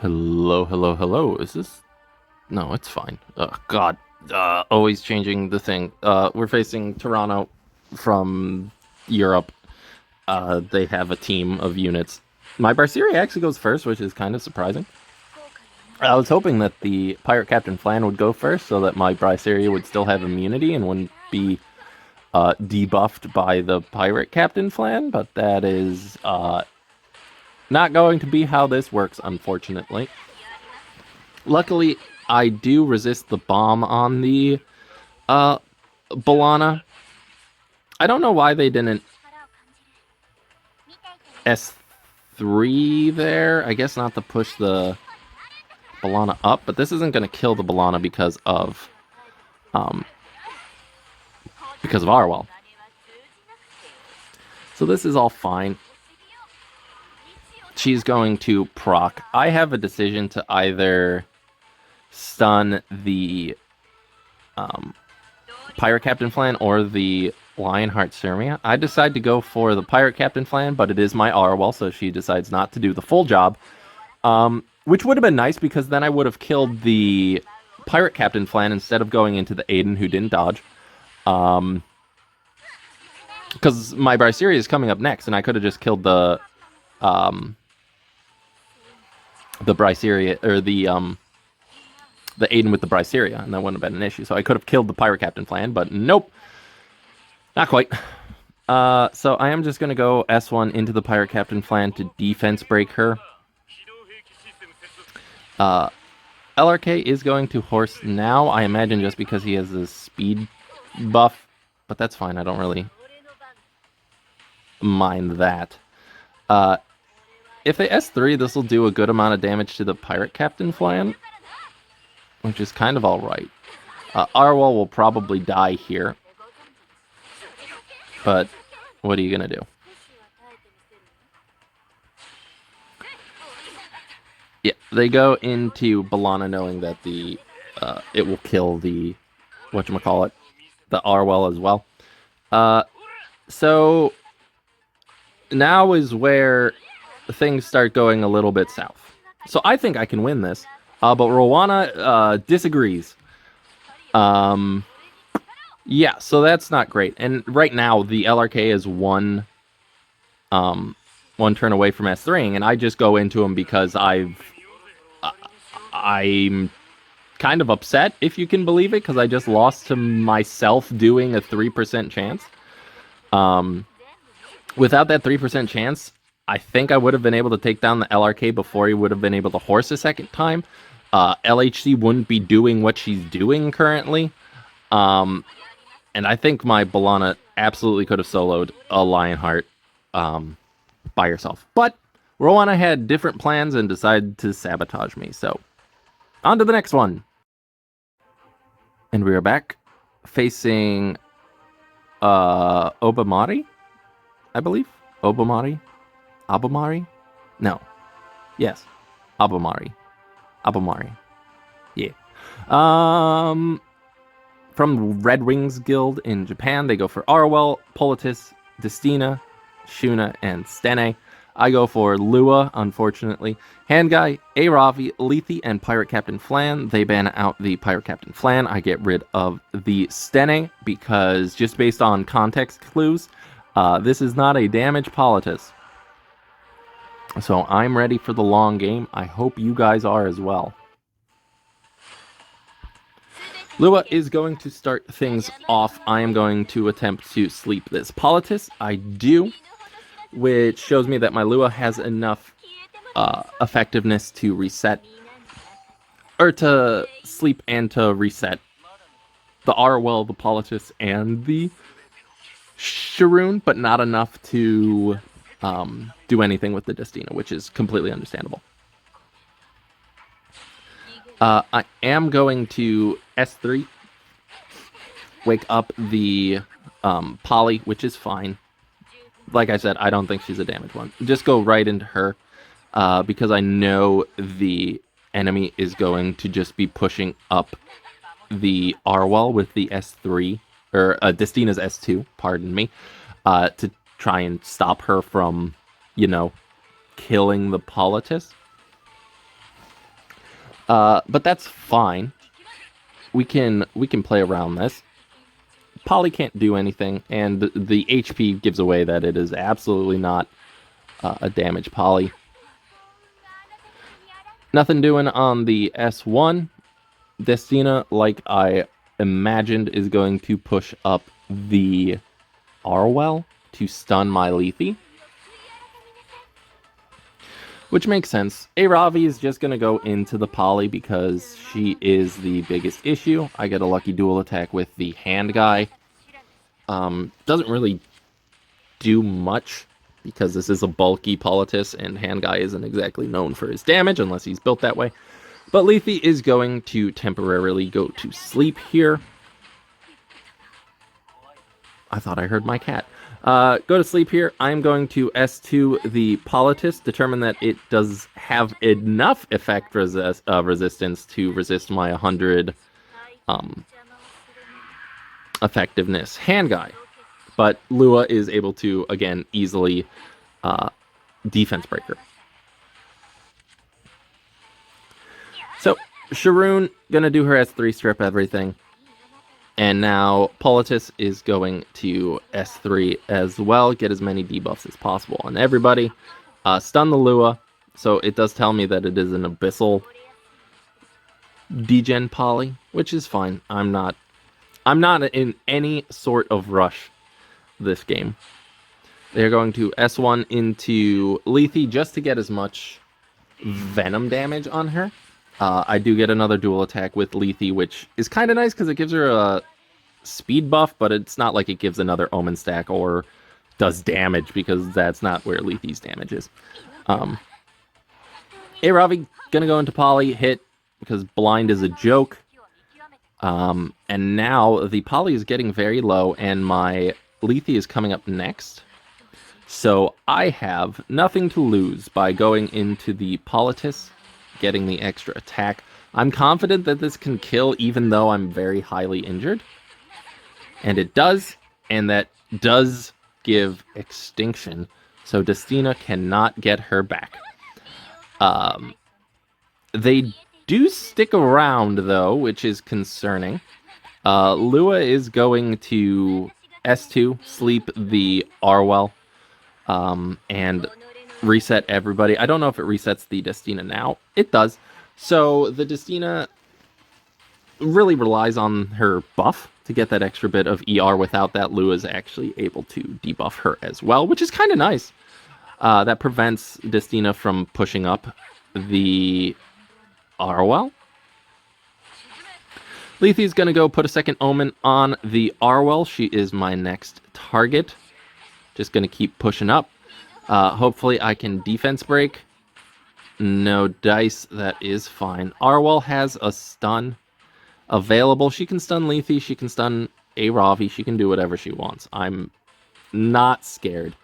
Hello, hello, hello. Is this... No, it's fine. Oh, God. Always changing the thing. We're facing Toronto from Europe. They have a team of units. My Barceria actually goes first, which is kind of surprising. I was hoping that the Pirate Captain Flan would go first so that my Barceria would still have immunity and wouldn't be debuffed by the Pirate Captain Flan, but that is not going to be how this works, unfortunately. Luckily, I do resist the bomb on the Balana. I don't know why they didn't S3 there. I guess not to push the Balana up, but this isn't going to kill the Balana because of Arwell. So this is all fine. She's going to proc. I have a decision to either stun the Pirate Captain Flan or the Lionheart Sirmia. I decide to go for the Pirate Captain Flan, but it is my Arwell, so she decides not to do the full job. Which would have been nice, because then I would have killed the Pirate Captain Flan instead of going into the Aiden, who didn't dodge. Because my Barceria is coming up next, and I could have just killed the Barceria, or the Aiden with the Barceria, and that wouldn't have been an issue. So I could have killed the Pirate Captain Flan, but nope. Not quite. So I am just going to go S1 into the Pirate Captain Flan to defense break her. LRK is going to horse now, I imagine just because he has this speed buff, but that's fine, I don't really mind that. If they S3, this will do a good amount of damage to the Pirate Captain Flan, which is kind of alright. Arwell will probably die here, but what are you going to do? Yeah, they go into Balana knowing that the it will kill the whatchamacallit, the Arwell as well. So now is where things start going a little bit south. So I think I can win this, but Rowana disagrees. Yeah, so that's not great. And right now the LRK is one turn away from S3ing, and I just go into him because I'm kind of upset, if you can believe it, because I just lost to myself doing a 3% chance. Without that 3% chance, I think I would have been able to take down the LRK before he would have been able to horse a second time. LHC wouldn't be doing what she's doing currently. And I think my Balana absolutely could have soloed a Lionheart by herself. But Rowana had different plans and decided to sabotage me. So, on to the next one. And we are back facing Obamari, I believe. Obamari? Abamari? No. Yes. Abamari. Abamari. Yeah. From Red Wings Guild in Japan, they go for Arwell, Politis, Destina, Shuna, and Stene. I go for Lua, unfortunately. Handguy, Aravi, Lethe, and Pirate Captain Flan. They ban out the Pirate Captain Flan. I get rid of the Stene because, just based on context clues, this is not a damage Politis. So I'm ready for the long game. I hope you guys are as well. Lua is going to start things off. I am going to attempt to sleep this Politis. I do, which shows me that my Lua has enough effectiveness to reset, or to sleep and to reset the Arwell, the Politis, and the Sharoon, but not enough to do anything with the Destina, which is completely understandable. I am going to S3, wake up the Polly, which is fine. Like I said, I don't think she's a damage one. Just go right into her, because I know the enemy is going to just be pushing up the Arwell with the S3, or Destina's S2, pardon me, to try and stop her from, killing the Politis. But that's fine. We can play around this. Polly can't do anything, and the HP gives away that it is absolutely not a damage Polly. Nothing doing on the S1. Destina, like I imagined, is going to push up the Arwell to stun my Lethe. Which makes sense. Aravi is just going to go into the Polly because she is the biggest issue. I get a lucky dual attack with the hand guy. Doesn't really do much because this is a bulky Politis and hand guy isn't exactly known for his damage unless he's built that way. But Lethe is going to temporarily go to sleep here. I thought I heard my cat. Go to sleep here. I'm going to S2 the Politis, determine that it does have enough effect resistance to resist my 100 effectiveness hand guy. But Lua is able to, again, easily defense breaker. So, Sharoon gonna do her S3 strip everything. And now Politis is going to S3 as well, get as many debuffs as possible on everybody. Stun the Lua, so it does tell me that it is an Abyssal degen Poly, which is fine. I'm not in any sort of rush this game. They're going to S1 into Lethe just to get as much venom damage on her. I do get another dual attack with Lethe, which is kind of nice because it gives her a speed buff, but it's not like it gives another Omen stack or does damage because that's not where Lethe's damage is. Aravi gonna go into Poly, hit because blind is a joke. And now the Poly is getting very low and my Lethe is coming up next. So I have nothing to lose by going into the Politis, getting the extra attack. I'm confident that this can kill even though I'm very highly injured. And it does, and that does give extinction. So Destina cannot get her back. They do stick around though, which is concerning. Lua is going to S2, sleep the Arwell, and reset everybody. I don't know if it resets the Destina now. It does. So the Destina really relies on her buff to get that extra bit of ER. Without that, Lua is actually able to debuff her as well, which is kind of nice. That prevents Destina from pushing up the Arwell. Lethe is going to go put a second Omen on the Arwell. She is my next target. Just going to keep pushing up. Hopefully I can defense break. No dice, that is fine. Arwell has a stun available. She can stun Lethe, she can stun Aravi, she can do whatever she wants. I'm not scared.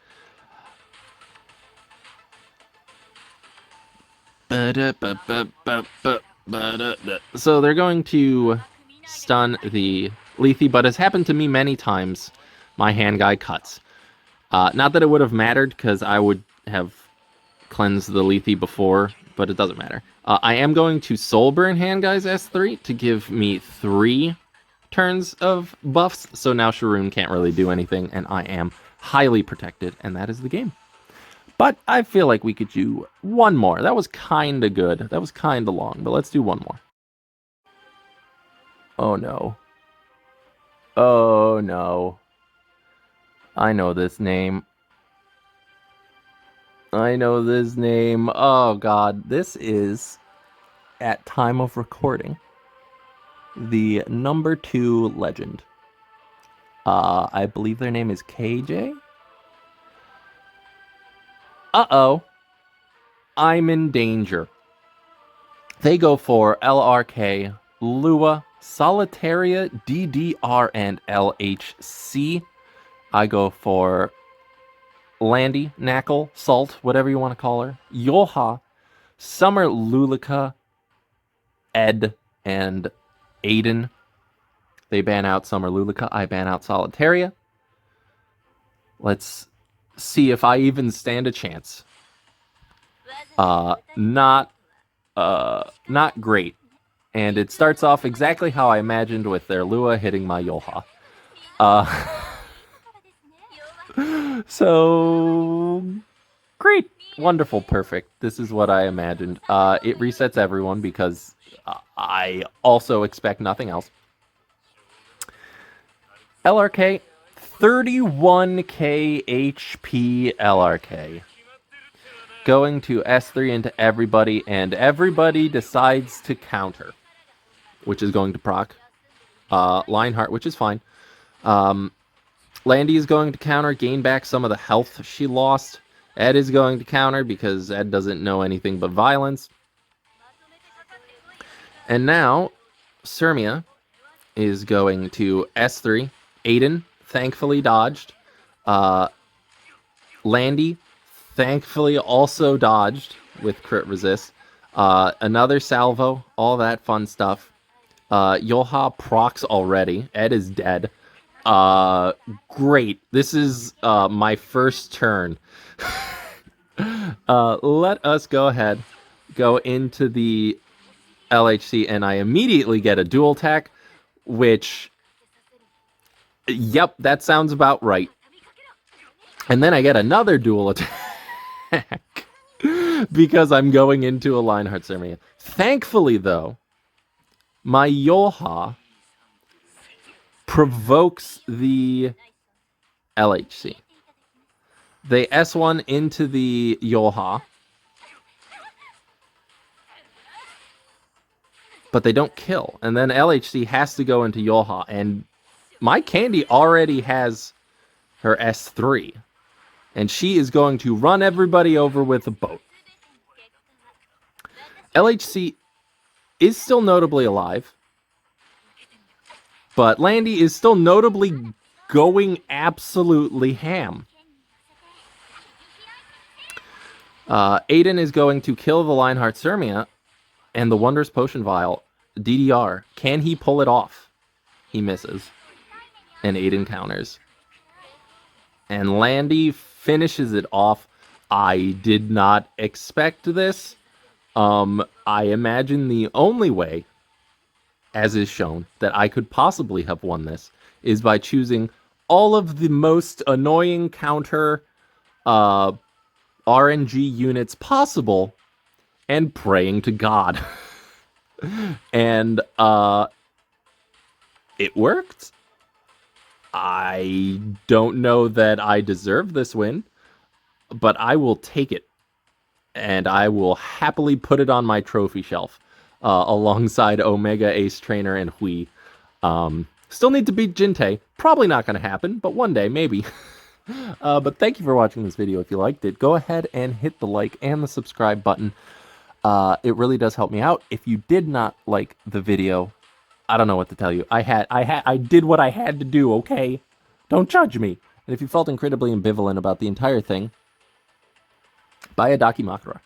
So they're going to stun the Lethe, but as happened to me many times, my hand guy cuts. Not that it would have mattered, because I would have cleansed the Lethe before, but it doesn't matter. I am going to Soulburn hand guys S3 to give me 3 turns of buffs, so now Sharoon can't really do anything, and I am highly protected, and that is the game. But I feel like we could do one more. That was kind of good. That was kind of long, but let's do one more. Oh no. Oh no. I know this name. I know this name. Oh god, this is, at time of recording, the number 2 legend. I believe their name is KJ? Uh-oh. I'm in danger. They go for LRK, Lua, Solitaria, DDR, and LHC. I go for Landy, Knackle, Salt, whatever you want to call her, Yoha, Summer Lulika, Ed, and Aiden. They ban out Summer Lulika, I ban out Solitaria. Let's see if I even stand a chance. Not not great. And it starts off exactly how I imagined, with their Lua hitting my Yolha. So great, wonderful, perfect. This is what I imagined. It resets everyone because I also expect nothing else. LRK, 31k HP LRK. Going to S3 into everybody, and everybody decides to counter, which is going to proc. Lionheart, which is fine. Landy is going to counter, gain back some of the health she lost. Ed is going to counter because Ed doesn't know anything but violence. And now, Sirmia is going to S3. Aiden, thankfully, dodged. Landy, thankfully, also dodged with crit resist. Another salvo, all that fun stuff. Yolha procs already. Ed is dead. Great. This is my first turn. Let us go ahead, go into the LHC, and I immediately get a dual attack, which, yep, that sounds about right. And then I get another dual attack because I'm going into a Lionheart Sirmia. Thankfully, though, my Yolha provokes the LHC. They S1 into the Yolha, but they don't kill. And then LHC has to go into Yolha, and my Candy already has her S3, and she is going to run everybody over with a boat. LHC is still notably alive, but Landy is still notably going absolutely ham. Aiden is going to kill the Lionheart Sirmia and the Wondrous Potion Vial. DDR. Can he pull it off? He misses. And Aiden counters. And Landy finishes it off. I did not expect this. I imagine the only way, as is shown, that I could possibly have won this is by choosing all of the most annoying counter RNG units possible and praying to God. And it worked. I don't know that I deserve this win, but I will take it. And I will happily put it on my trophy shelf alongside Omega, Ace Trainer, and Hui. Still need to beat Jintei. Probably not going to happen, but one day, maybe. But thank you for watching this video. If you liked it, go ahead and hit the like and the subscribe button. It really does help me out. If you did not like the video, I don't know what to tell you. I did what I had to do, okay? Don't judge me. And if you felt incredibly ambivalent about the entire thing, buy a Dakimakura.